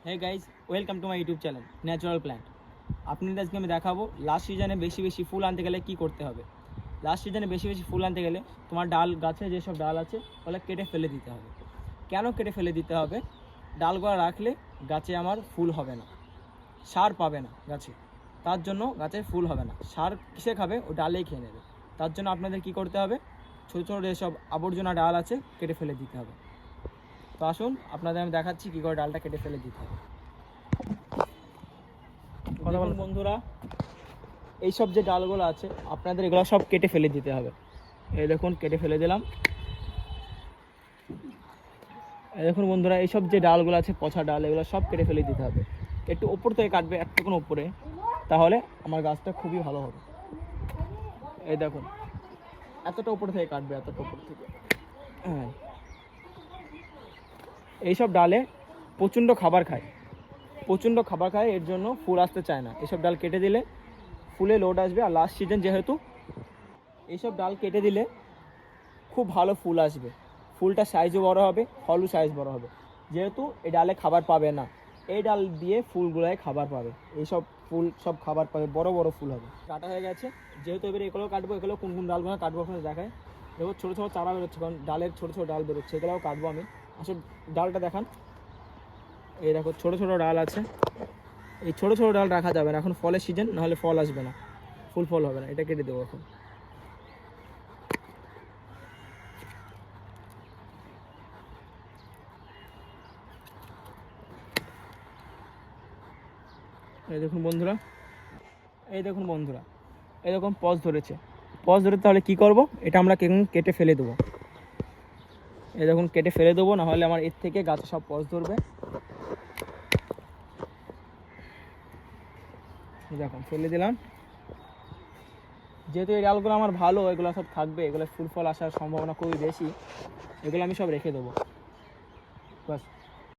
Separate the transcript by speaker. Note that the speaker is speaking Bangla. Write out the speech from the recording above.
Speaker 1: Hey guys, welcome to my YouTube channel natural plant. আপনাদের আজকে আমি দেখাবো লাস্ট সিজনে বেশি বেশি ফুল আনতে গেলে কী করতে হবে। লাস্ট সিজনে বেশি বেশি ফুল আনতে গেলে তোমার ডাল গাছে যেসব ডাল আছে ওগুলো কেটে ফেলে দিতে হবে। কেন কেটে ফেলে দিতে হবে? ডালগুলো রাখলে গাছে আমার ফুল হবে না, সার পাবে না গাছে, তার জন্য গাছের ফুল হবে না। সার কিসে খাবে? ও ডালেই খেয়ে নেবে। তার জন্য আপনাদের কি করতে হবে? ছোটো ছোটো যেসব আবর্জনা ডাল আছে কেটে ফেলে দিতে হবে। তো আসুন আপনাদের আমি দেখাচ্ছি কী করে ডালটা কেটে ফেলে দিতে হবে। দেখুন বন্ধুরা, এইসব যে ডালগুলো আছে আপনাদের এগুলো সব কেটে ফেলে দিতে হবে। এই দেখুন কেটে ফেলে দিলাম। এই দেখুন বন্ধুরা, এইসব যে ডালগুলো আছে পচা ডাল, এগুলো সব কেটে ফেলে দিতে হবে। একটু ওপর থেকে কাটবে, একটুকুন উপরে, তাহলে আমার গাছটা খুবই ভালো হবে। এই দেখুন এতটা উপর থেকে কাটবে, এতটা উপর থেকে। হ্যাঁ, এইসব ডালে প্রচণ্ড খাবার খায়, এর জন্য ফুল আসতে চায় না। এইসব ডাল কেটে দিলে ফুলে লোড আসবে। আর লাস্ট সিজন যেহেতু, এইসব ডাল কেটে দিলে খুব ভালো ফুল আসবে, ফুলটা সাইজও বড় হবে, ফলও সাইজ বড় হবে। যেহেতু এই ডালে খাবার পাবে না, এই ডাল দিয়ে ফুলগুলোয় খাবার পাবে। এইসব ফুল সব খাবার পাবে, বড় বড় ফুল হবে। কাটা হয়ে গেছে, যেহেতু এবারে এগুলোও কাটবো। এগুলো কোন কোন ডালগুলো কাটবো ওখানে দেখায়। দেখো ছোটো ছোটো চারা বেরোচ্ছে, কারণ ডালের ছোটো ছোটো ডাল বেরোচ্ছে, এগুলোও কাটবো আমি। আসলে ডালটা দেখান। এই দেখো ছোটো ছোটো ডাল আছে, এই ছোটো ছোটো ডাল রাখা যাবে না, এখন ফলের সিজন, নাহলে ফল আসবে না, ফল হবে না। এটা কেটে দেবো এখন। এই দেখুন বন্ধুরা, এই দেখুন পজ ধরেছে। তাহলে কি করব? এটা আমরা কেটে ফেলে দেবো। এই দেখুন কেটে ফেলে দেবো, নাহলে আমার এর থেকে গাছে সব পজ ধরবে। দেখুন ফেলে দিলাম। যেহেতু এই ডালগুলো আমার ভালো, এগুলো সব থাকবে, এগুলো ফুল ফল আসার সম্ভাবনা খুবই বেশি, এগুলো আমি সব রেখে দেবো। বাস।